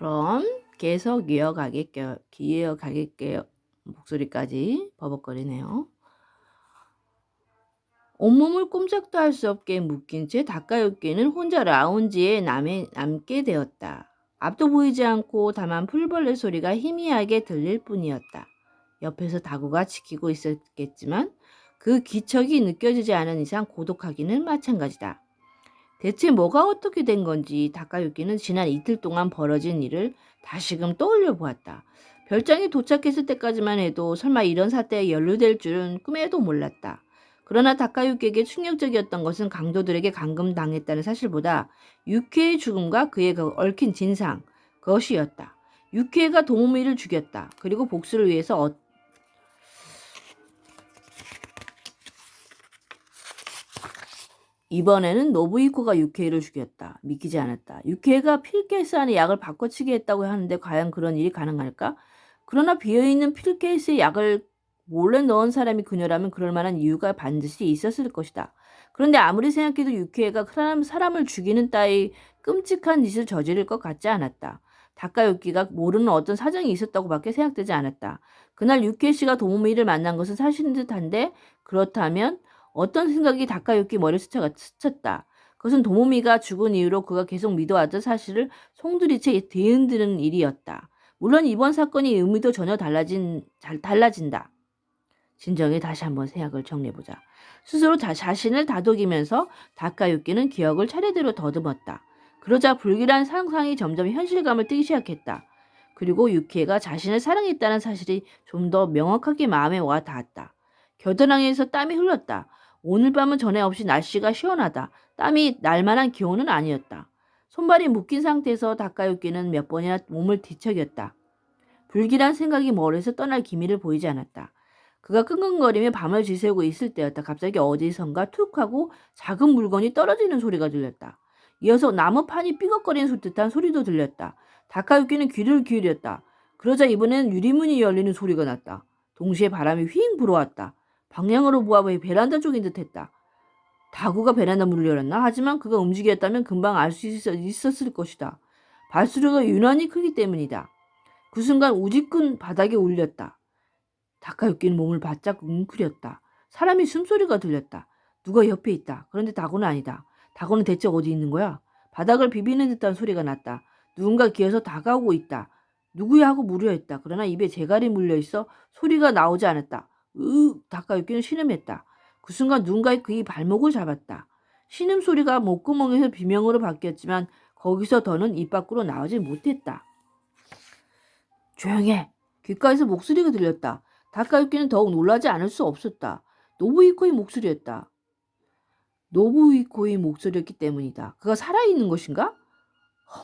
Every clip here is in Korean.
그럼 계속 이어가겠게요. 목소리까지 버벅거리네요. 온몸을 꼼짝도 할 수 없게 묶인 채 다카유키는 혼자 라운지에 남게 되었다. 앞도 보이지 않고 다만 풀벌레 소리가 희미하게 들릴 뿐이었다. 옆에서 다구가 지키고 있었겠지만 그 기척이 느껴지지 않은 이상 고독하기는 마찬가지다. 대체 뭐가 어떻게 된 건지 다카유키는 지난 이틀 동안 벌어진 일을 다시금 떠올려 보았다. 별장에 도착했을 때까지만 해도 설마 이런 사태에 연루될 줄은 꿈에도 몰랐다. 그러나 다카유키에게 충격적이었던 것은 강도들에게 감금당했다는 사실보다 유키의 죽음과 그의 그 얽힌 진상, 그것이었다. 유키가 도모미를 죽였다. 그리고 복수를 위해서 이번에는 노부이코가 유케이를 죽였다. 믿기지 않았다. 유케이가 필케이스 안에 약을 바꿔치기 했다고 하는데 과연 그런 일이 가능할까? 그러나 비어있는 필케이스에 약을 몰래 넣은 사람이 그녀라면 그럴 만한 이유가 반드시 있었을 것이다. 그런데 아무리 생각해도 유케이가 사람을 죽이는 따위 끔찍한 짓을 저지를 것 같지 않았다. 다카유키가 모르는 어떤 사정이 있었다고밖에 생각되지 않았다. 그날 유케이 씨가 도모미를 만난 것은 사실인 듯한데 그렇다면 어떤 생각이 다카유키 머리에 스쳤다. 그것은 도모미가 죽은 이후로 그가 계속 믿어왔던 사실을 송두리째 뒤흔드는 일이었다. 물론 이번 사건이 의미도 전혀 달라진다. 진정에 다시 한번 생각을 정리해보자. 스스로 자신을 다독이면서 다카유키는 기억을 차례대로 더듬었다. 그러자 불길한 상상이 점점 현실감을 띠기 시작했다. 그리고 유키가 자신을 사랑했다는 사실이 좀 더 명확하게 마음에 와 닿았다. 겨드랑이에서 땀이 흘렀다. 오늘 밤은 전에 없이 날씨가 시원하다. 땀이 날 만한 기온은 아니었다. 손발이 묶인 상태에서 다카유키는 몇 번이나 몸을 뒤척였다. 불길한 생각이 머리에서 떠날 기미를 보이지 않았다. 그가 끙끙거리며 밤을 지새우고 있을 때였다. 갑자기 어디선가 툭 하고 작은 물건이 떨어지는 소리가 들렸다. 이어서 나무판이 삐걱거리는 듯한 소리도 들렸다. 다카유키는 귀를 기울였다. 그러자 이번엔 유리문이 열리는 소리가 났다. 동시에 바람이 휘잉 불어왔다. 방향으로 보아보니 베란다 쪽인 듯했다. 다구가 베란다 문을 열었나? 하지만 그가 움직였다면 금방 알 수 있었을 것이다. 발소리가 유난히 크기 때문이다. 그 순간 우직근 바닥에 울렸다. 다카유키는 몸을 바짝 웅크렸다. 사람이 숨소리가 들렸다. 누가 옆에 있다. 그런데 다구는 아니다. 다구는 대체 어디 있는 거야? 바닥을 비비는 듯한 소리가 났다. 누군가 기어서 다가오고 있다. 누구야 하고 물으려 했다. 그러나 입에 재갈이 물려있어 소리가 나오지 않았다. 다카유키는 신음했다. 그 순간 누군가의 그의 발목을 잡았다. 신음소리가 목구멍에서 비명으로 바뀌었지만 거기서 더는 입 밖으로 나오지 못했다. 조용해. 귓가에서 목소리가 들렸다. 다카유키는 더욱 놀라지 않을 수 없었다. 노부이코의 목소리였다. 노부이코의 목소리였기 때문이다. 그가 살아있는 것인가?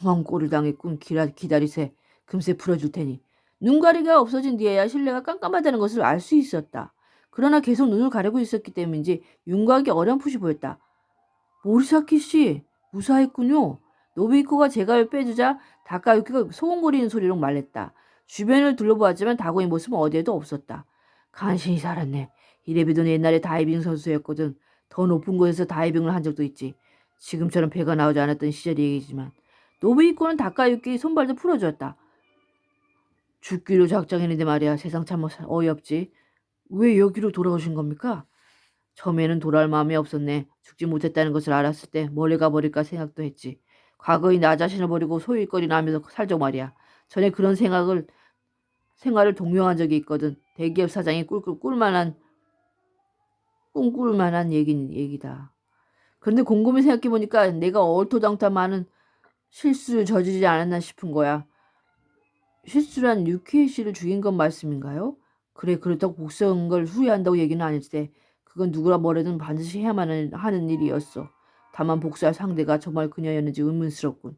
험한 꼴을 당했군. 기다리세. 금세 풀어줄 테니. 눈가리가 없어진 뒤에야 실내가 깜깜하다는 것을 알 수 있었다. 그러나 계속 눈을 가리고 있었기 때문인지 윤곽이 어렴풋이 보였다. 모리사키 씨, 무사했군요. 노부이코가 제갈을 빼주자 다카유키가 소곤거리는 소리로 말했다. 주변을 둘러보았지만 다고의 모습은 어디에도 없었다. 간신히 살았네. 이래봬도 옛날에 다이빙 선수였거든. 더 높은 곳에서 다이빙을 한 적도 있지. 지금처럼 배가 나오지 않았던 시절이 얘기지만. 노부이코는 다카유키 손발도 풀어주었다. 죽기로 작정했는데 말이야. 세상 참 어이없지. 왜 여기로 돌아오신 겁니까? 처음에는 돌아올 마음이 없었네. 죽지 못했다는 것을 알았을 때 멀리 가버릴까 생각도 했지. 과거의 나 자신을 버리고 소일거리나 하면서 살적 말이야. 전에 그런 생활을 동경한 적이 있거든. 대기업 사장이 꿈꿀 만한 얘기다. 그런데 곰곰이 생각해보니까 내가 얼토당토 많은 실수를 저지르지 않았나 싶은 거야. 실수란 유키에 씨를 죽인 건 말씀인가요? 그래, 그렇다고 복수한 걸 후회한다고 얘기는 아닐세. 그건 누구라 뭐래든 반드시 해야만 하는 일이었어. 다만 복수할 상대가 정말 그녀였는지 의문스럽군.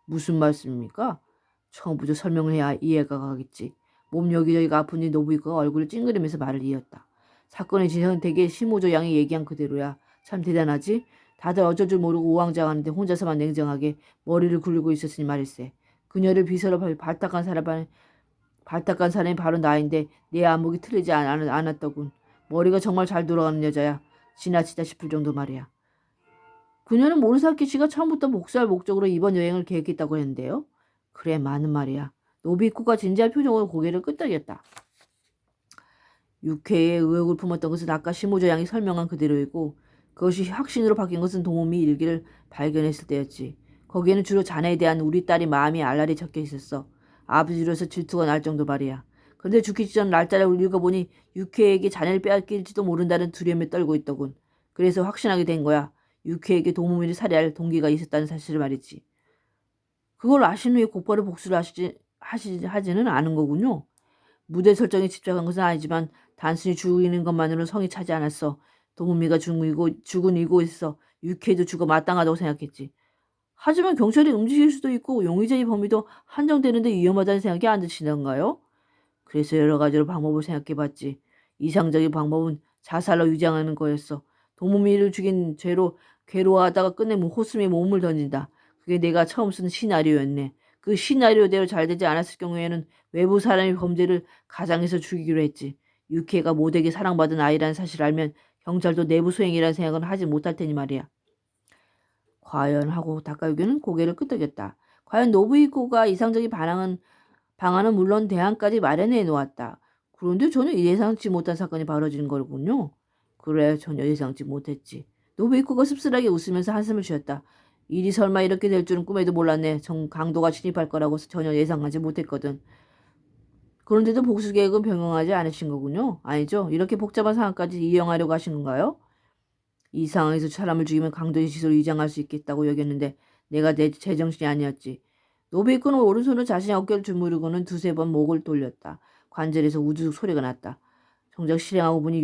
무슨 말씀입니까? 처음부터 설명을 해야 이해가 가겠지. 몸 여기저기가 아픈지 노부이코가 얼굴을 찡그리면서 말을 이었다. 사건의 진상은 대개 심호조 양이 얘기한 그대로야. 참 대단하지? 다들 어쩔 줄 모르고 우왕좌왕하는데 혼자서만 냉정하게 머리를 굴리고 있었으니 말일세. 그녀를 비서로 발탁한 사람이 바로 나인데 내 안목이 틀리지 않았더군. 머리가 정말 잘 돌아가는 여자야. 지나치다 싶을 정도 말이야. 그녀는 모리사키 씨가 처음부터 복수할 목적으로 이번 여행을 계획했다고 했는데요. 그래, 많은 말이야. 노비꾸가 진지한 표정으로 고개를 끄덕였다. 육회에 의혹을 품었던 것은 아까 시모조 양이 설명한 그대로이고 그것이 확신으로 바뀐 것은 도모미 일기를 발견했을 때였지. 거기에는 주로 자네에 대한 우리 딸이 마음이 알알이 적혀 있었어. 아버지로서 질투가 날 정도 말이야. 그런데 죽기 전 날짜를 읽어보니 육회에게 자네를 빼앗길지도 모른다는 두려움에 떨고 있더군. 그래서 확신하게 된 거야. 육회에게 도모미를 살해할 동기가 있었다는 사실을 말이지. 그걸 아신 후에 곧바로 복수를 하지는 않은 거군요. 무대 설정에 집착한 것은 아니지만 단순히 죽이는 것만으로는 성이 차지 않았어. 도무미가 죽은 이곳에서 유케이도 죽어 마땅하다고 생각했지. 하지만 경찰이 움직일 수도 있고 용의자의 범위도 한정되는데 위험하다는 생각이 안 드시던가요? 그래서 여러 가지로 방법을 생각해봤지. 이상적인 방법은 자살로 위장하는 거였어. 도무미를 죽인 죄로 괴로워하다가 끝내 호수에 몸을 던진다. 그게 내가 처음 쓴 시나리오였네. 그 시나리오대로 잘 되지 않았을 경우에는 외부 사람이 범죄를 가장해서 죽이기로 했지. 유키가 모두에게 사랑받은 아이라는 사실을 알면 경찰도 내부 소행이라는 생각은 하지 못할 테니 말이야. 과연 하고 다카유기는 고개를 끄덕였다. 과연 노부이코가 이상적인 방안은 물론 대안까지 마련해 놓았다. 그런데 전혀 예상치 못한 사건이 벌어진 거군요. 그래, 전혀 예상치 못했지. 노부이코가 씁쓸하게 웃으면서 한숨을 쉬었다. 일이 설마 이렇게 될 줄은 꿈에도 몰랐네. 강도가 침입할 거라고 전혀 예상하지 못했거든. 그런데도 복수 계획은 변경하지 않으신 거군요. 아니죠? 이렇게 복잡한 상황까지 이용하려고 하신 건가요? 이 상황에서 사람을 죽이면 강도의 짓을 위장할 수 있겠다고 여겼는데 내가 내 제정신이 아니었지. 노베이크는 오른손으로 자신의 어깨를 주무르고는 두세 번 목을 돌렸다. 관절에서 우두둑 소리가 났다. 정작 실행하고 보니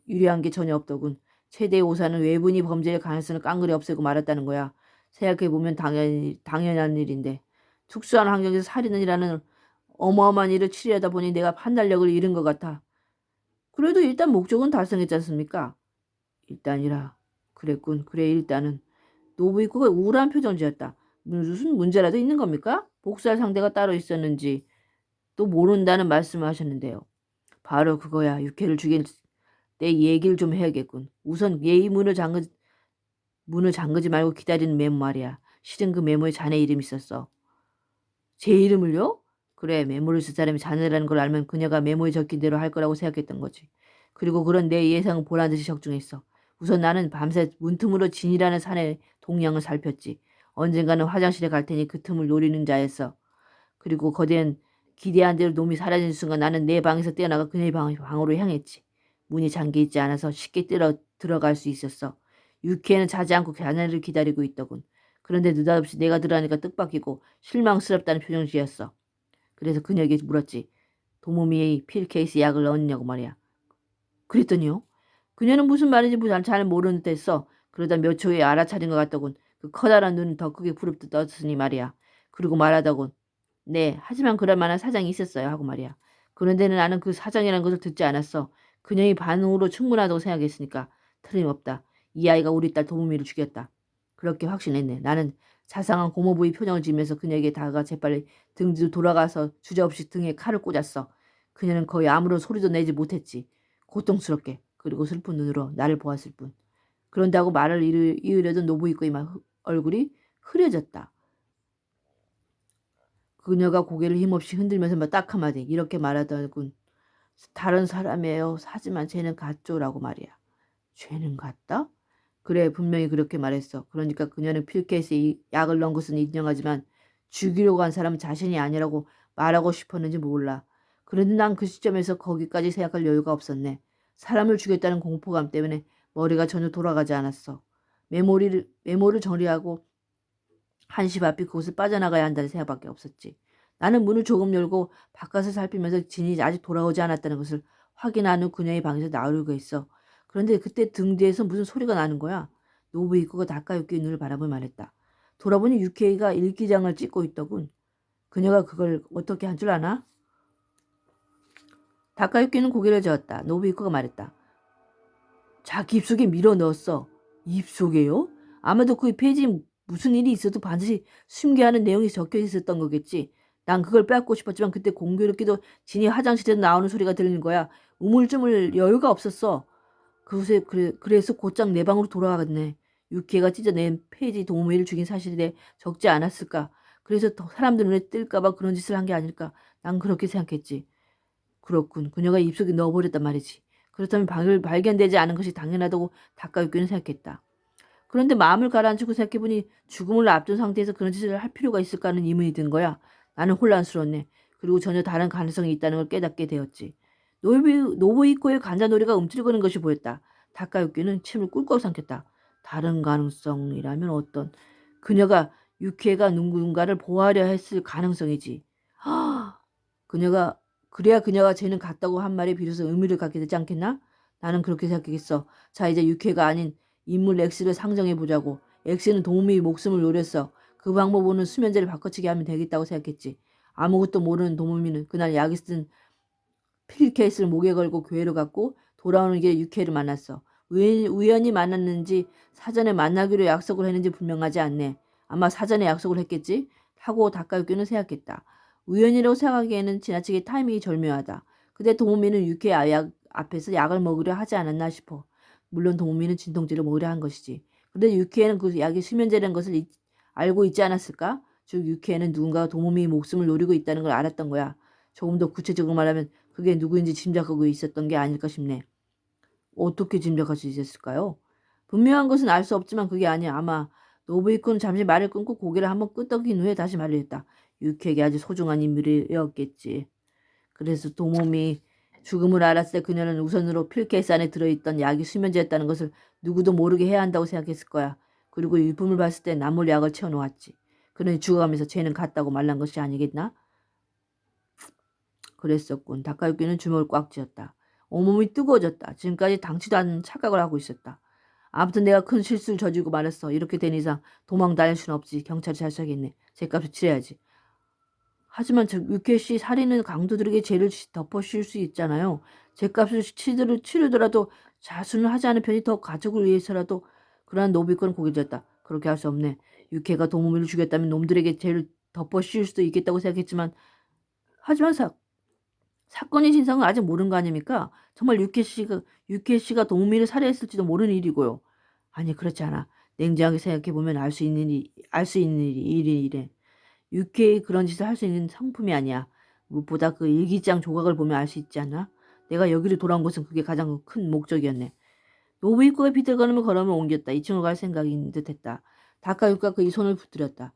유리한 게 전혀 없더군. 최대의 오사는 외부인이 범죄의 가능성을 깡그리 없애고 말았다는 거야. 생각해보면 당연한 일인데. 특수한 환경에서 살인을 이라는 어마어마한 일을 치료하다 보니 내가 판단력을 잃은 것 같아. 그래도 일단 목적은 달성했지 않습니까? 일단이라. 그랬군. 그래, 일단은. 노부이코가 우울한 표정 지었다. 무슨 문제라도 있는 겁니까? 복수할 상대가 따로 있었는지 또 모른다는 말씀을 하셨는데요. 바로 그거야. 육회를 죽일 때 얘기를 좀 해야겠군. 우선 예의 문을 잠그지 말고 기다리는 메모 말이야. 실은 그 메모에 자네 이름이 있었어. 제 이름을요? 그래, 메모를 쓴 사람이 자네라는 걸 알면 그녀가 메모에 적힌 대로 할 거라고 생각했던 거지. 그리고 그런 내 예상은 보란듯이 적중했어. 우선 나는 밤새 문틈으로 진이라는 산의 동향을 살폈지. 언젠가는 화장실에 갈 테니 그 틈을 노리는 자였어. 그리고 거대한 기대한 대로 놈이 사라진 순간 나는 내 방에서 뛰어나가 그녀의 방으로 향했지. 문이 잠겨있지 않아서 쉽게 들어갈 수 있었어. 유키에는 자지 않고 자네를 기다리고 있더군. 그런데 느닷없이 내가 들어가니까 뜻밖이고 실망스럽다는 표정을 지었어. 그래서 그녀에게 물었지. 도모미의 필케이스 약을 넣었냐고 말이야. 그랬더니요. 그녀는 무슨 말인지 잘 모르는 듯 했어. 그러다 몇 초에 알아차린 것 같더군. 그 커다란 눈은 더 크게 부릅뜨 떴으니 말이야. 그리고 말하더군. 네, 하지만 그럴 만한 사정이 있었어요 하고 말이야. 그런데 나는 그 사정이라는 것을 듣지 않았어. 그녀의 반응으로 충분하다고 생각했으니까 틀림없다. 이 아이가 우리 딸 도무미를 죽였다. 그렇게 확신했네. 나는 자상한 고모부의 표정을 지으면서 그녀에게 다가가 재빨리 등 뒤로 돌아가서 주저없이 등에 칼을 꽂았어. 그녀는 거의 아무런 소리도 내지 못했지. 고통스럽게 그리고 슬픈 눈으로 나를 보았을 뿐. 그런다고 말을 이으려던 노부이코의 얼굴이 흐려졌다. 그녀가 고개를 힘없이 흔들면서 딱 한마디 이렇게 말하더군. 다른 사람이에요. 하지만 쟤는 같죠라고 말이야. 쟤는 같다? 그래, 분명히 그렇게 말했어. 그러니까 그녀는 필케이스에 약을 넣은 것은 인정하지만 죽이려고 한 사람은 자신이 아니라고 말하고 싶었는지 몰라. 그런데 난 그 시점에서 거기까지 생각할 여유가 없었네. 사람을 죽였다는 공포감 때문에 머리가 전혀 돌아가지 않았어. 메모를 정리하고 한시 바삐 그곳을 빠져나가야 한다는 생각밖에 없었지. 나는 문을 조금 열고 바깥을 살피면서 진이 아직 돌아오지 않았다는 것을 확인한 후 그녀의 방에서 나오려고 했어. 그런데 그때 등 뒤에서 무슨 소리가 나는 거야. 노부이코가 다카유키의 눈을 바라보며 말했다. 돌아보니 유케이가 일기장을 찍고 있더군. 그녀가 그걸 어떻게 한 줄 아나? 다카유키는 고개를 저었다. 노부이코가 말했다. 자기 입속에 밀어 넣었어. 입속에요? 아마도 그 페이지에 무슨 일이 있어도 반드시 숨겨야 하는 내용이 적혀 있었던 거겠지. 난 그걸 빼앗고 싶었지만 그때 공교롭게도 진이 화장실에서 나오는 소리가 들리는 거야. 우물쭈물 여유가 없었어. 그래서 곧장 내 방으로 돌아가겠네. 유키가 찢어낸 페이지 도우미를 죽인 사실에 대해 적지 않았을까. 그래서 더 사람들 눈에 띌까봐 그런 짓을 한 게 아닐까. 난 그렇게 생각했지. 그렇군. 그녀가 입속에 넣어버렸단 말이지. 그렇다면 발견되지 않은 것이 당연하다고 다카유키는 생각했다. 그런데 마음을 가라앉히고 생각해보니 죽음을 앞둔 상태에서 그런 짓을 할 필요가 있을까 하는 의문이 든 거야. 나는 혼란스러웠네. 그리고 전혀 다른 가능성이 있다는 걸 깨닫게 되었지. 노부이코의 관자놀이가 움츠리고는 것이 보였다. 다카유키는 침을 꿀꺽 삼켰다. 다른 가능성이라면 어떤? 그녀가 유키에가 누군가를 보호하려 했을 가능성이지. 그녀가 그래야 그녀가 쟤는 같다고 한 말에 비로소 의미를 갖게 되지 않겠나? 나는 그렇게 생각했어. 자, 이제 유키가 아닌 인물 X를 상정해 보자고. X는 도우미의 목숨을 노렸어. 그 방법으로는 수면제를 바꿔치기 하면 되겠다고 생각했지. 아무것도 모르는 도우미는 그날 약이 쓴 필케이스를 목에 걸고 교회로 갔고 돌아오는 길에 유키를 만났어. 우연히 만났는지 사전에 만나기로 약속을 했는지 분명하지 않네. 아마 사전에 약속을 했겠지? 하고 다카유키는 생각했다. 우연이라고 생각하기에는 지나치게 타이밍이 절묘하다. 근데 도우미는 유키의 약 앞에서 약을 먹으려 하지 않았나 싶어. 물론 도우미는 진통제를 먹으려 한 것이지. 그런데 유키에는 그 약이 수면제라는 것을 알고 있지 않았을까? 즉 유키에는 누군가가 도우미의 목숨을 노리고 있다는 걸 알았던 거야. 조금 더 구체적으로 말하면 그게 누구인지 짐작하고 있었던 게 아닐까 싶네. 어떻게 짐작할 수 있었을까요? 분명한 것은 알 수 없지만 그게 아니야. 아마 노부이코는 잠시 말을 끊고 고개를 한번 끄덕인 후에 다시 말을 했다. 유키에게 아주 소중한 인물이었겠지. 그래서 도몸이 죽음을 알았을 때 그녀는 우선으로 필케이스 안에 들어있던 약이 수면제였다는 것을 누구도 모르게 해야 한다고 생각했을 거야. 그리고 유품을 봤을 때 나몰 약을 채워놓았지. 그러니 죽어가면서 쟤는 갔다고 말란 것이 아니겠나? 그랬었군. 다카유키는 주먹을 꽉 쥐었다. 온몸이 뜨거워졌다. 지금까지 당치도 않은 착각을 하고 있었다. 아무튼 내가 큰 실수를 저지르고 말았어. 이렇게 된 이상 도망 다닐 순 없지. 경찰이 잘 써야겠네. 죗값을 치러야지. 하지만 저 유케씨 살인은 강도들에게 죄를 덮어씌울 수 있잖아요. 죗값을 치르더라도 자수는 하지 않은 편이 더 가족을 위해서라도. 그러한 노비권은 고개를 졌다. 그렇게 할 수 없네. 유케가 동무미를 죽였다면 놈들에게 죄를 덮어씌울 수도 있겠다고 생각했지만 하지만 사건의 진상은 아직 모르는 거 아닙니까? 정말 유케 씨가 동미를 살해했을지도 모르는 일이고요. 아니, 그렇지 않아. 냉정하게 생각해보면 알 수 있는 일이래. 유케의 그런 짓을 할 수 있는 성품이 아니야. 무엇보다 그 일기장 조각을 보면 알 수 있지 않나? 내가 여기로 돌아온 것은 그게 가장 큰 목적이었네. 노부입구가 비틀거리며 걸음을 옮겼다. 2층으로 갈 생각인 듯했다. 다카유가 그의 손을 붙들었다.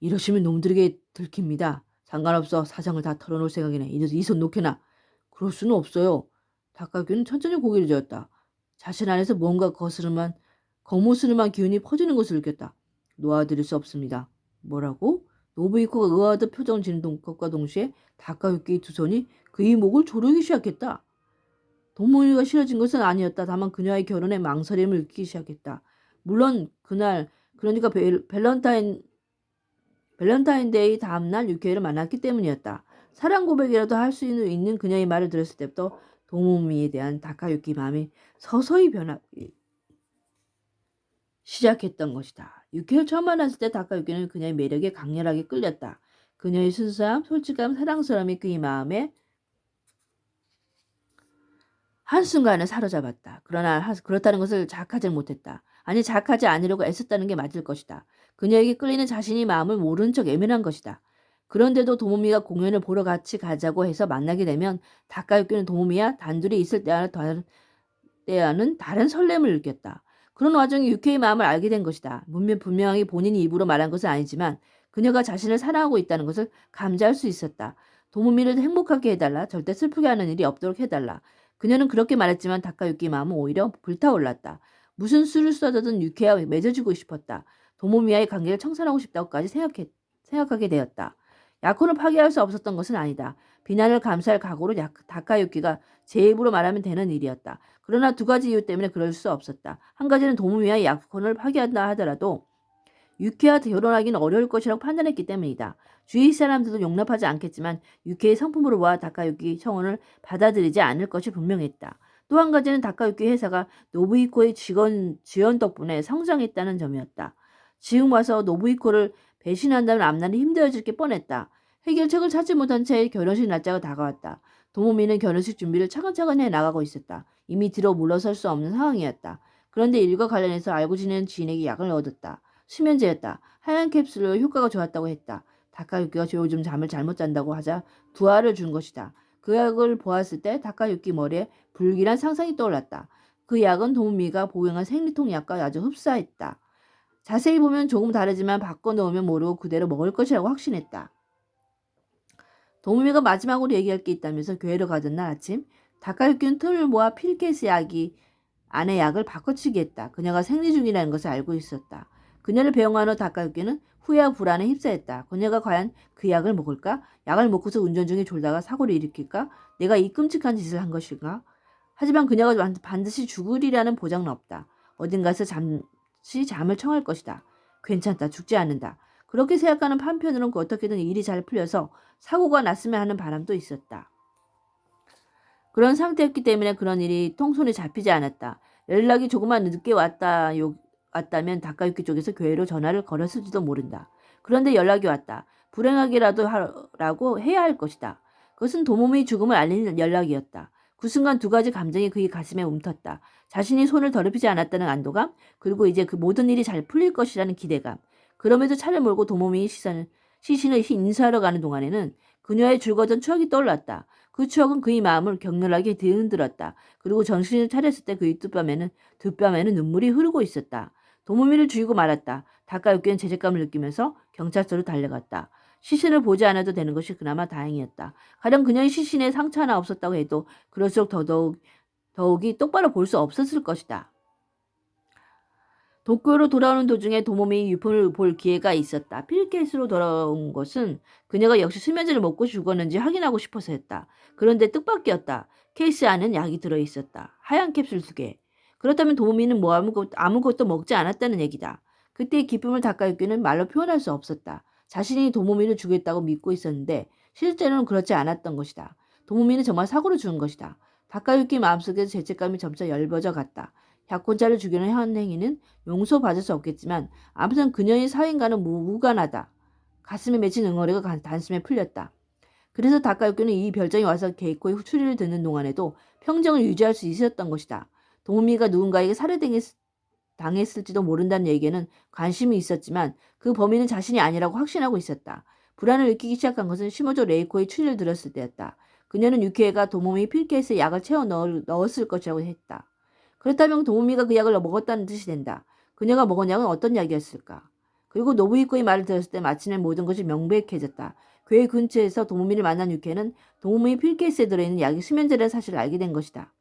이러시면 놈들에게 들킵니다. 상관없어. 사정을 다 털어놓을 생각이네. 이 손 놓게나. 그럴 수는 없어요. 다카유는 천천히 고개를 저었다. 자신 안에서 뭔가 거무스름한 기운이 퍼지는 것을 느꼈다. 놓아드릴 수 없습니다. 뭐라고? 노부이코가 의아하듯 표정 지는 것과 동시에 다카유키의 두 손이 그의 목을 조르기 시작했다. 동무이가 싫어진 것은 아니었다. 다만 그녀의 결혼에 망설임을 느끼기 시작했다. 물론 그날 그러니까 밸런타인데이 다음날 유케이를 만났기 때문이었다. 사랑 고백이라도 할 수 있는 그녀의 말을 들었을 때부터 도모미에 대한 다카유키 마음이 서서히 변하기 시작했던 것이다. 유케이를 처음 만났을 때 다카유키는 그녀의 매력에 강렬하게 끌렸다. 그녀의 순수함, 솔직함, 사랑스러움이 그의 마음에 한순간에 사로잡았다. 그러나 그렇다는 것을 자학하지 못했다. 아니, 자학하지 않으려고 애썼다는 게 맞을 것이다. 그녀에게 끌리는 자신이 마음을 모르는 척 예민한 것이다. 그런데도 도모미가 공연을 보러 같이 가자고 해서 만나게 되면 다카유키는 도모미와 단둘이 있을 때와는 다른 설렘을 느꼈다. 그런 와중에 유케의 마음을 알게 된 것이다. 분명히 본인이 입으로 말한 것은 아니지만 그녀가 자신을 사랑하고 있다는 것을 감지할 수 있었다. 도모미를 행복하게 해달라. 절대 슬프게 하는 일이 없도록 해달라. 그녀는 그렇게 말했지만 다카유키 마음은 오히려 불타올랐다. 무슨 수를 써든 유케와 맺어지고 싶었다. 도모미와의 관계를 청산하고 싶다고까지 생각하게 되었다. 약혼을 파기할 수 없었던 것은 아니다. 비난을 감수할 각오로 다카유키가 제 입으로 말하면 되는 일이었다. 그러나 두 가지 이유 때문에 그럴 수 없었다. 한 가지는 도모미와의 약혼을 파기한다 하더라도 유케와 결혼하기는 어려울 것이라고 판단했기 때문이다. 주위 사람들도 용납하지 않겠지만 유케의 성품으로 봐 다카유키 청혼을 받아들이지 않을 것이 분명했다. 또 한 가지는 다카유키 회사가 노부이코의 지원 덕분에 성장했다는 점이었다. 지금 와서 노부이코를 배신한다면 앞날이 힘들어질 게 뻔했다. 해결책을 찾지 못한 채 결혼식 날짜가 다가왔다. 도모미는 결혼식 준비를 차근차근 해 나가고 있었다. 이미 뒤로 물러설 수 없는 상황이었다. 그런데 일과 관련해서 알고 지내는 지인에게 약을 얻었다. 수면제였다. 하얀 캡슐로 효과가 좋았다고 했다. 다카유키가 요즘 잠을 잘못 잔다고 하자 두 알을 준 것이다. 그 약을 보았을 때 다카유키 머리에 불길한 상상이 떠올랐다. 그 약은 도무미가 복용한 생리통 약과 아주 흡사했다. 자세히 보면 조금 다르지만 바꿔놓으면 모르고 그대로 먹을 것이라고 확신했다. 도무미가 마지막으로 얘기할 게 있다면서 교회로 가던 날 아침 다카유키는 틈을 모아 필케스 약이 안의 약을 바꿔치기 했다. 그녀가 생리 중이라는 것을 알고 있었다. 그녀를 배웅한 후 다카유키는 후회와 불안에 휩싸였다. 그녀가 과연 그 약을 먹을까? 약을 먹고서 운전 중에 졸다가 사고를 일으킬까? 내가 이 끔찍한 짓을 한 것인가? 하지만 그녀가 반드시 죽으리라는 보장은 없다. 어딘가에서 잠시 잠을 청할 것이다. 괜찮다. 죽지 않는다. 그렇게 생각하는 한편으로는 어떻게든 일이 잘 풀려서 사고가 났으면 하는 바람도 있었다. 그런 상태였기 때문에 그런 일이 통손에 잡히지 않았다. 연락이 조금만 늦게 왔다면 다카유키 쪽에서 교회로 전화를 걸었을지도 모른다. 그런데 연락이 왔다. 불행하게라도 하라고 해야 할 것이다. 그것은 도모미의 죽음을 알리는 연락이었다. 그 순간 두 가지 감정이 그의 가슴에 움텄다. 자신이 손을 더럽히지 않았다는 안도감, 그리고 이제 그 모든 일이 잘 풀릴 것이라는 기대감. 그럼에도 차를 몰고 도모미의 시신을 인사하러 가는 동안에는 그녀의 줄거던 추억이 떠올랐다. 그 추억은 그의 마음을 격렬하게 뒤흔들었다. 그리고 정신을 차렸을 때 그의 뒷뺨에는 눈물이 흐르고 있었다. 도무미를 죽이고 말았다. 다카유키는 죄책감을 느끼면서 경찰서로 달려갔다. 시신을 보지 않아도 되는 것이 그나마 다행이었다. 가령 그녀의 시신에 상처 하나 없었다고 해도 그럴수록 더욱이 똑바로 볼 수 없었을 것이다. 도쿄로 돌아오는 도중에 도모미의 유품을 볼 기회가 있었다. 필케이스로 돌아온 것은 그녀가 역시 수면제를 먹고 죽었는지 확인하고 싶어서였다. 그런데 뜻밖이었다. 케이스 안엔 약이 들어있었다. 하얀 캡슐 2개. 그렇다면 도모미는 아무것도 먹지 않았다는 얘기다. 그때의 기쁨을 다카유키는 말로 표현할 수 없었다. 자신이 도모미를 죽였다고 믿고 있었는데 실제로는 그렇지 않았던 것이다. 도모미는 정말 사고로 죽은 것이다. 다카유키 마음속에서 죄책감이 점차 엷어져 갔다. 약혼자를 죽이는 현 행위는 용서받을 수 없겠지만 아무튼 그녀의 사인과는 무관하다. 가슴에 맺힌 응어리가 단숨에 풀렸다. 그래서 다카유키는 이 별장에 와서 게이코의 추리를 듣는 동안에도 평정을 유지할 수 있었던 것이다. 도우미가 누군가에게 당했을지도 모른다는 얘기에는 관심이 있었지만 그 범인은 자신이 아니라고 확신하고 있었다. 불안을 느끼기 시작한 것은 시모조 레이코의 추리를 들었을 때였다. 그녀는 유키에가 도모미 필케이스에 약을 채워 넣었을 것이라고 했다. 그렇다면 도우미가 그 약을 먹었다는 뜻이 된다. 그녀가 먹은 약은 어떤 약이었을까? 그리고 노부이코의 말을 들었을 때 마침내 모든 것이 명백해졌다. 교회 근처에서 도우미를 만난 유케는 도우미 필케이스에 들어있는 약이 수면제라는 사실을 알게 된 것이다.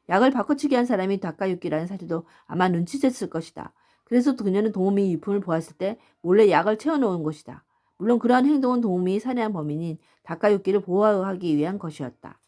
약을 바꿔치기 한 사람이 다카유키라는 사실도 아마 눈치챘을 것이다. 그래서 그녀는 도우미의 유품을 보았을 때 몰래 약을 채워놓은 것이다. 물론 그러한 행동은 도우미의 살해한 범인인 다카유키를 보호하기 위한 것이었다.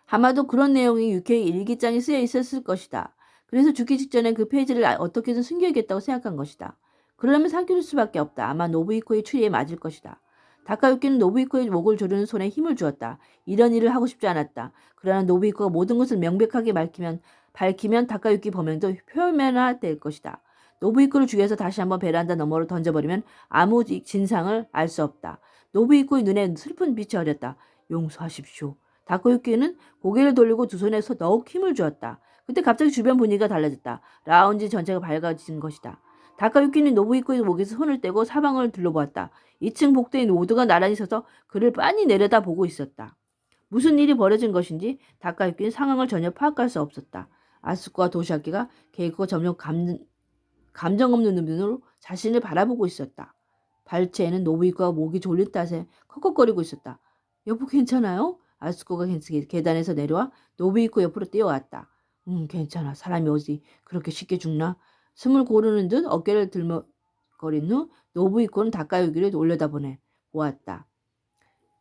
아마도 그런 내용이 유케의 일기장에 쓰여 있었을 것이다. 그래서 죽기 직전에 그 페이지를 어떻게든 숨겨야겠다고 생각한 것이다. 그러려면 사귈 수밖에 없다. 아마 노부이코의 추리에 맞을 것이다. 다카유키는 노부이코의 목을 조르는 손에 힘을 주었다. 이런 일을 하고 싶지 않았다. 그러나 노부이코가 모든 것을 명백하게 밝히면 다카유키 범행도 표면화될 것이다. 노부이코를 죽여서 다시 한번 베란다 너머로 던져버리면 아무 진상을 알 수 없다. 노부이코의 눈에 슬픈 빛이 어렸다. 용서하십시오. 다카유키는 고개를 돌리고 두 손에 더욱 힘을 주었다. 그때 갑자기 주변 분위기가 달라졌다. 라운지 전체가 밝아진 것이다. 다카유키는 노부이코의 목에서 손을 떼고 사방을 둘러보았다. 2층 복도에 모두가 나란히 서서 그를 빤히 내려다보고 있었다. 무슨 일이 벌어진 것인지 다카유키는 상황을 전혀 파악할 수 없었다. 아스코와 도시아키가 게이코가 점점 감정 없는 눈으로 자신을 바라보고 있었다. 발체에는 노부이코가 목이 졸린 탓에 컥컥거리고 있었다. 여보 괜찮아요? 아스코가 계단에서 내려와 노부이코 옆으로 뛰어왔다. 괜찮아. 사람이 어디 그렇게 쉽게 죽나? 숨을 고르는 듯 어깨를 들먹거린 후 노부이코는 다카유키를 올려다보네 보았다.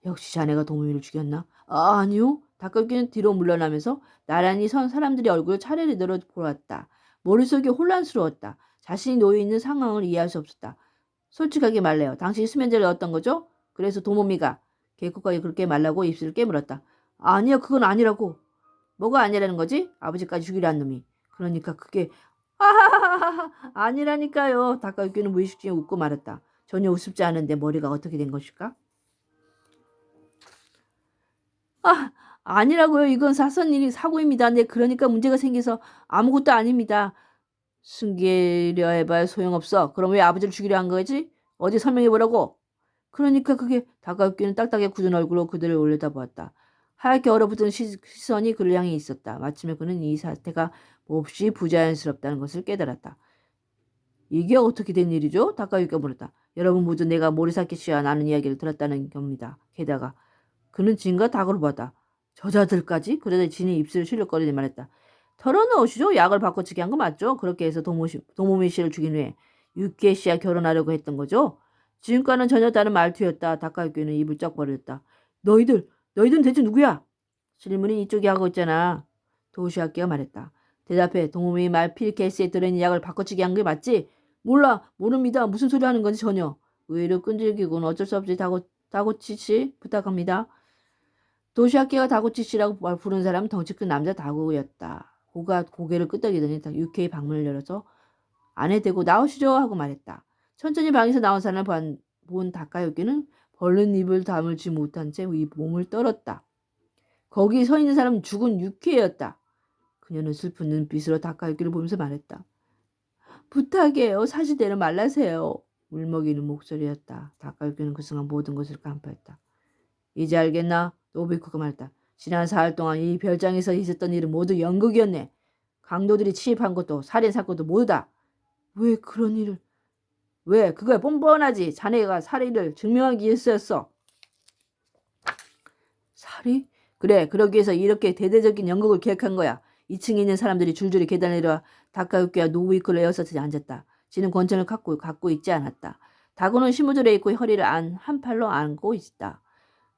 역시 자네가 도무미를 죽였나? 아니요. 다카유키는 뒤로 물러나면서 나란히 선 사람들의 얼굴을 차례를 들어 보았다. 머릿속이 혼란스러웠다. 자신이 놓여있는 상황을 이해할 수 없었다. 솔직하게 말해요. 당신이 수면제를 넣었던 거죠? 그래서 도모미가 개코가 그렇게 말라고 입술을 깨물었다. 아니야 그건 아니라고. 뭐가 아니라는 거지? 아버지까지 죽이려는 놈이. 그러니까 그게 아하하하하 아니라니까요. 다카유키는 무의식 중에 웃고 말았다. 전혀 우습지 않은데 머리가 어떻게 된 것일까? 아 아니라고요. 이건 사고입니다. 네 그러니까 문제가 생겨서 아무것도 아닙니다. 숨기려 해봐야 소용없어. 그럼 왜 아버지를 죽이려 한 거지? 어디 설명해보라고. 그러니까 그게 다가육기는 딱딱하게 굳은 얼굴로 그들을 올려다보았다. 하얗게 얼어붙은 시선이 그를 향해 있었다. 마침내 그는 이 사태가 몹시 부자연스럽다는 것을 깨달았다. 이게 어떻게 된 일이죠? 다카유키가 물었다. 여러분 모두 내가 모리사키 씨와 나눈 이야기를 들었다는 겁니다. 게다가 그는 진과 닭으로 보았다. 저자들까지? 그러다 진이 입술을 실룩거리며 말했다. 털어놓으시죠? 약을 바꿔치기 한 거 맞죠? 그렇게 해서 도모미 씨를 죽인 후에 유키에 씨와 결혼하려고 했던 거죠? 지금과는 전혀 다른 말투였다. 다카유키는 입을 쩍 벌렸다. 너희들은 대체 누구야? 질문이 이쪽이 하고 있잖아. 도시아키가 말했다. 대답해. 도모미 말 필케이스에 들어있는 약을 바꿔치기 한 게 맞지? 몰라. 모릅니다. 무슨 소리 하는 건지 전혀. 의외로 끈질기군. 어쩔 수 없이 다고치 씨 부탁합니다. 도시아키가 다고치 씨라고 부른 사람은 덩치 큰 남자 다고였다. 고가 고개를 끄덕이더니 유케이 방문을 열어서 안에 대고 나오시죠 하고 말했다. 천천히 방에서 나온 사람을 본 다카유키는 벌른 입을 다물지 못한 채 이 몸을 떨었다. 거기 서 있는 사람은 죽은 유케이였다. 그녀는 슬픈 눈빛으로 다카유키를 보면서 말했다. 부탁해요. 사실대로 말라세요. 울먹이는 목소리였다. 다카유키는 그 순간 모든 것을 깜빡했다. 이제 알겠나? 노비쿠가 말했다. 지난 4일 동안 이 별장에서 있었던 일은 모두 연극이었네. 강도들이 침입한 것도 살인 사건도 모두 다. 왜 그런 일을? 왜? 그거야 뻔뻔하지. 자네가 살인을 증명하기 위해서였어. 살인? 그래. 그러기 위해서 이렇게 대대적인 연극을 기획한 거야. 2층에 있는 사람들이 줄줄이 계단을 내려와 다카유키와 노부이쿠를 에어서트에 앉았다. 지는 권총을 갖고 있지 않았다. 다고는 신무줄에 있고 허리를 한 팔로 안고 있다.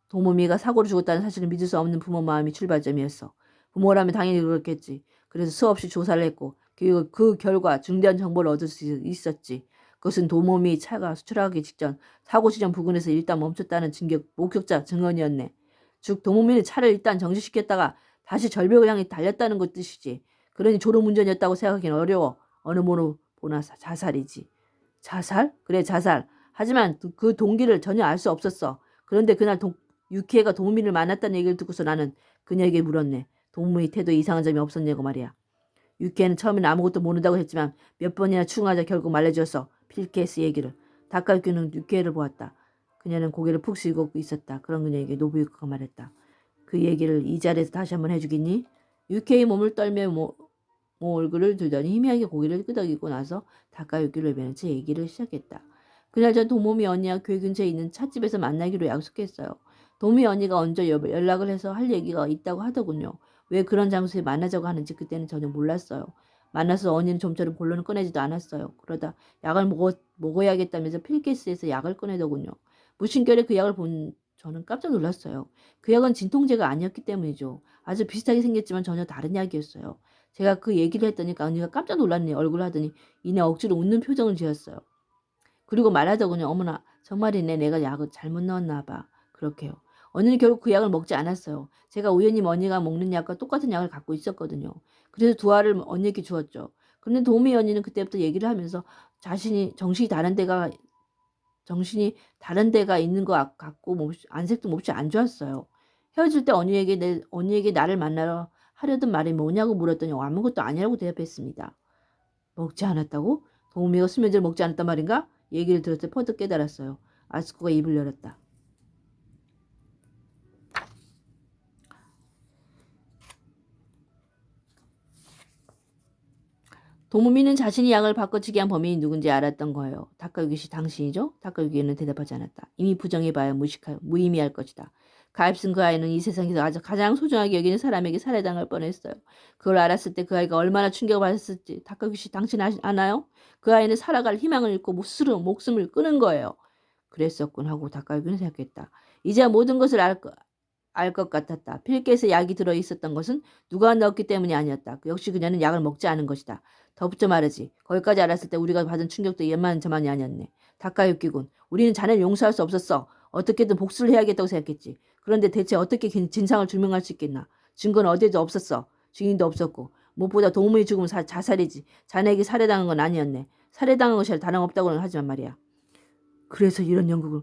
도모미가 사고로 죽었다는 사실을 믿을 수 없는 부모 마음이 출발점이었어. 부모라면 당연히 그렇겠지. 그래서 수없이 조사를 했고 그 결과 중대한 정보를 얻을 수 있었지. 그것은 도모미 차가 수출하기 직전 사고 지점 부근에서 일단 멈췄다는 목격자 증언이었네. 즉 도모미는 차를 일단 정지시켰다가 다시 절벽을 향해 달렸다는 것 뜻이지. 그러니 졸음운전이었다고 생각하기는 어려워. 어느 모로 보나 자살이지. 자살? 그래 자살. 하지만 그 동기를 전혀 알 수 없었어. 그런데 그날 유키에가 도모미를 만났다는 얘기를 듣고서 나는 그녀에게 물었네. 도모미 태도에 이상한 점이 없었냐고 말이야. 유키에는 처음에는 아무것도 모른다고 했지만 몇 번이나 추궁하자 결국 말해주었어. 필케이스 얘기를. 다카유키는 유키에를 보았다. 그녀는 고개를 푹 숙이고 있었다. 그런 그녀에게 노부유키가 말했다. 그 얘기를 이 자리에서 다시 한번 해주겠니? 유키의 몸을 떨며 얼굴을 들더니 희미하게 고개를 끄덕이고 나서 다카유키를 외면한 채 얘기를 시작했다. 그날 전 도모미 언니와 교회 근처에 있는 찻집에서 만나기로 약속했어요. 도미 언니가 먼저 연락을 해서 할 얘기가 있다고 하더군요. 왜 그런 장소에 만나자고 하는지 그때는 전혀 몰랐어요. 만나서 언니는 좀처럼 본론을 꺼내지도 않았어요. 그러다 약을 먹어야겠다면서 필케이스에서 약을 꺼내더군요. 무심결에 그 약을 본 저는 깜짝 놀랐어요. 그 약은 진통제가 아니었기 때문이죠. 아주 비슷하게 생겼지만 전혀 다른 약이었어요. 제가 그 얘기를 했더니 언니가 깜짝 놀랐네 얼굴을 하더니 이내 억지로 웃는 표정을 지었어요. 그리고 말하더군요. 어머나 정말이네. 내가 약을 잘못 넣었나 봐. 그렇게요. 언니는 결국 그 약을 먹지 않았어요. 제가 우연히 언니가 먹는 약과 똑같은 약을 갖고 있었거든요. 그래서 두 알을 언니에게 주었죠. 그런데 도미 언니는 그때부터 얘기를 하면서 자신이 정신이 다른 데가 있는 것 같고 안색도 몹시 안 좋았어요. 헤어질 때 언니에게 나를 만나러 하려던 말이 뭐냐고 물었더니 아무것도 아니라고 대답했습니다. 먹지 않았다고? 도우미가 수면제를 먹지 않았단 말인가? 얘기를 들을 때 퍼뜩 깨달았어요. 아스코가 입을 열었다. 도무미는 자신이 약을 바꿔치기 한 범인이 누군지 알았던 거예요. 다카유키 씨 당신이죠? 다카유키는 대답하지 않았다. 이미 부정해봐야 무의미할 것이다. 가엾은 그 아이는 이 세상에서 가장 소중하게 여기는 사람에게 살해당할 뻔했어요. 그걸 알았을 때 그 아이가 얼마나 충격을 받았을지 다카유키 씨 당신 아나요? 그 아이는 살아갈 희망을 잃고 스스로 목숨을 끊은 거예요. 그랬었군 하고 다카유키는 생각했다. 이제 모든 것을 알 것 같았다. 필켓에 약이 들어있었던 것은 누가 넣었기 때문이 아니었다. 역시 그녀는 약을 먹지 않은 것이다. 덧붙여 말하지. 거기까지 알았을 때 우리가 받은 충격도 이만저만이 아니었네. 다카유키군. 우리는 자네를 용서할 수 없었어. 어떻게든 복수를 해야겠다고 생각했지. 그런데 대체 어떻게 진상을 증명할 수 있겠나. 증거는 어디에도 없었어. 증인도 없었고. 무엇보다 도무의 죽음은 자살이지. 자네에게 살해당한 건 아니었네. 살해당한 것이 다름없다고는 하지만 말이야. 그래서 이런 연극을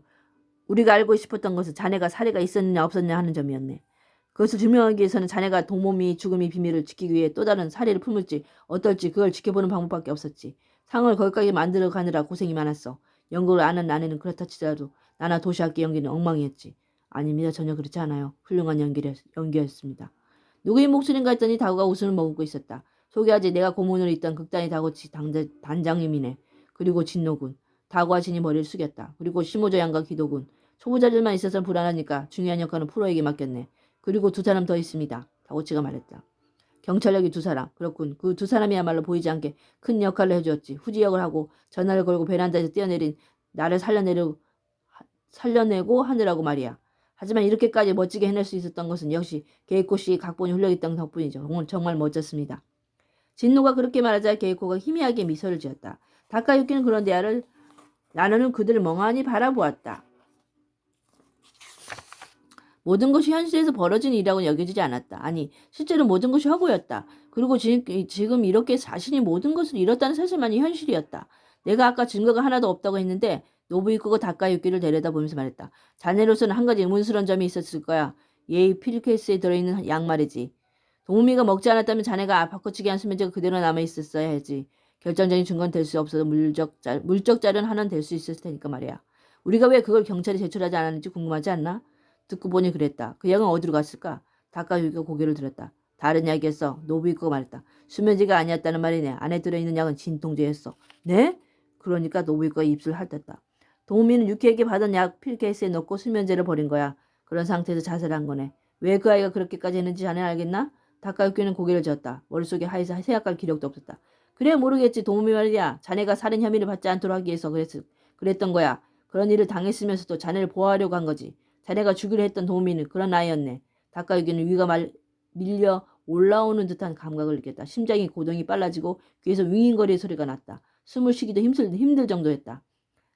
우리가 알고 싶었던 것은 자네가 살해가 있었느냐 없었느냐 하는 점이었네. 그것을 증명하기 위해서는 자네가 도모미 죽음의 비밀을 지키기 위해 또 다른 살해를 품을지 어떨지 그걸 지켜보는 방법밖에 없었지. 상을 거기까지 만들어 가느라 고생이 많았어. 연극을 아는 아내는 그렇다 치더라도 나나 도시학교 연기는 엉망이었지. 아닙니다. 전혀 그렇지 않아요. 훌륭한 연기였습니다. 누구의 목소리인가 했더니 다구가 웃음을 머금고 있었다. 소개하지 내가 고문으로 있던 극단의 다구치 단장님이네. 그리고 진노군. 다구와 진이 머리를 숙였다. 그리고 심호조 양과 기도군. 초보자들만 있어서 불안하니까 중요한 역할은 프로에게 맡겼네. 그리고 두 사람 더 있습니다. 다구치가 말했다. 경찰력이 두 사람. 그렇군. 그 두 사람이야말로 보이지 않게 큰 역할을 해주었지. 후지 역을 하고 전화를 걸고 베란다에서 뛰어내린 나를 살려내고 하느라고 말이야. 하지만 이렇게까지 멋지게 해낼 수 있었던 것은 역시 게이코 씨의 각본이 훌륭했던 덕분이죠. 정말 멋졌습니다. 진노가 그렇게 말하자 게이코가 희미하게 미소를 지었다. 다카유키는 그런데 나는 그들을 멍하니 바라보았다. 모든 것이 현실에서 벌어진 일이라고 여겨지지 않았다. 아니, 실제로 모든 것이 허구였다. 그리고 지금 이렇게 자신이 모든 것을 잃었다는 사실만이 현실이었다. 내가 아까 증거가 하나도 없다고 했는데 노부이코가 다카유키를 데려다보면서 말했다. 자네로서는 한 가지 의문스러운 점이 있었을 거야. 예의 필케이스에 들어있는 약 말이지. 도우미가 먹지 않았다면 자네가 바꿔치기 한 수면제가 그대로 남아있었어야 하지. 결정적인 증거는 될 수 없어도 물적 자료는 하나는 될 수 있을 테니까 말이야. 우리가 왜 그걸 경찰에 제출하지 않았는지 궁금하지 않나? 듣고 보니 그랬다. 그 약은 어디로 갔을까? 다카유키가 고개를 들었다. 다른 약이었어. 노부이코가 말했다. 수면제가 아니었다는 말이네. 안에 들어있는 약은 진통제였어. 네? 그러니까 노부이코가 입술을 핥았다. 도우미는 유키에게 받은 약 필케이스에 넣고 수면제를 버린 거야. 그런 상태에서 자살을 한 거네. 왜 그 아이가 그렇게까지 했는지 자네 알겠나? 다카유키는 고개를 젓다. 머릿속에 하에서 생각할 기력도 없었다. 그래 모르겠지. 도우미 말이야. 자네가 살인 혐의를 받지 않도록 하기 위해서 그랬던 거야. 그런 일을 당했으면서도 자네를 보호하려고 한 거지. 자네가 주기로 했던 도우미는 그런 아이였네. 다카유키는 위가 밀려 올라오는 듯한 감각을 느꼈다. 심장이 고동이 빨라지고 귀에서 윙윙거리는 소리가 났다. 숨을 쉬기도 힘들 정도였다.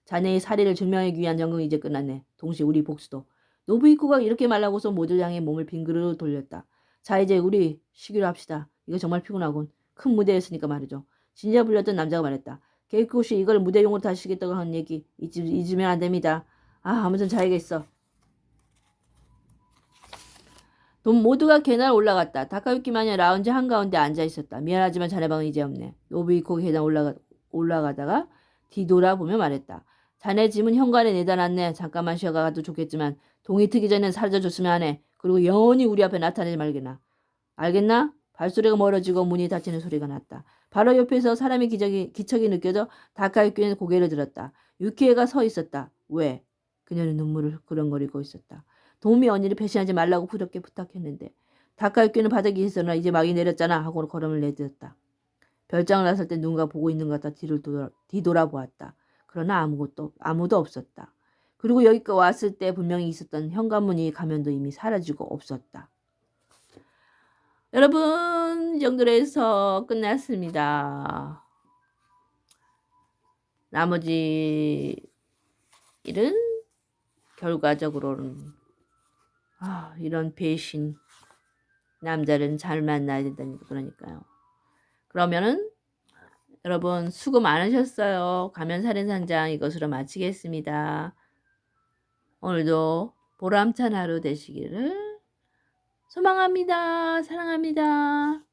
자네의 살해를 증명하기 위한 연극이 이제 끝났네. 동시에 우리 복수도. 노부이코가 이렇게 말하고서 모두를 향해 몸을 빙그르르 돌렸다. 자 이제 우리 쉬기로 합시다. 이거 정말 피곤하군. 큰 무대였으니까 말이죠. 진짜 불렸던 남자가 말했다. 게이코 씨 이걸 무대용으로 다시겠다고 하는 얘기 잊으면 안 됩니다. 아무튼 자야겠어. 돈 모두가 계단을 올라갔다. 다카유키 마녀 라운지 한가운데 앉아있었다. 미안하지만 자네 방은 이제 없네. 노부이코 계단 올라가다가 뒤돌아보며 말했다. 자네 짐은 현관에 내다 놨네. 잠깐만 쉬어가도 좋겠지만 동이 트기 전엔 사라져줬으면 하네. 그리고 영원히 우리 앞에 나타나지 말게나. 알겠나? 발소리가 멀어지고 문이 닫히는 소리가 났다. 바로 옆에서 사람의 기척이 느껴져 다카유키는 고개를 들었다. 유키에가 서 있었다. 왜? 그녀는 눈물을 흐끄렁거리고 있었다. 도우미 언니를 배신하지 말라고 부럽게 부탁했는데 다카유키는 바닥에 있었나 이제 막이 내렸잖아 하고 걸음을 내딛었다. 별장을 나설 때 누군가 보고 있는 것 같아 뒤돌아보았다. 그러나 아무도 없었다. 그리고 여기까지 왔을 때 분명히 있었던 현관문이 가면도 이미 사라지고 없었다. 여러분 이 정도로 해서 끝났습니다. 나머지 일은 결과적으로는 이런 배신 남자는 잘 만나야 된다니까 그러니까요. 그러면은 여러분 수고 많으셨어요. 가면살인상장 이것으로 마치겠습니다. 오늘도 보람찬 하루 되시기를 소망합니다. 사랑합니다.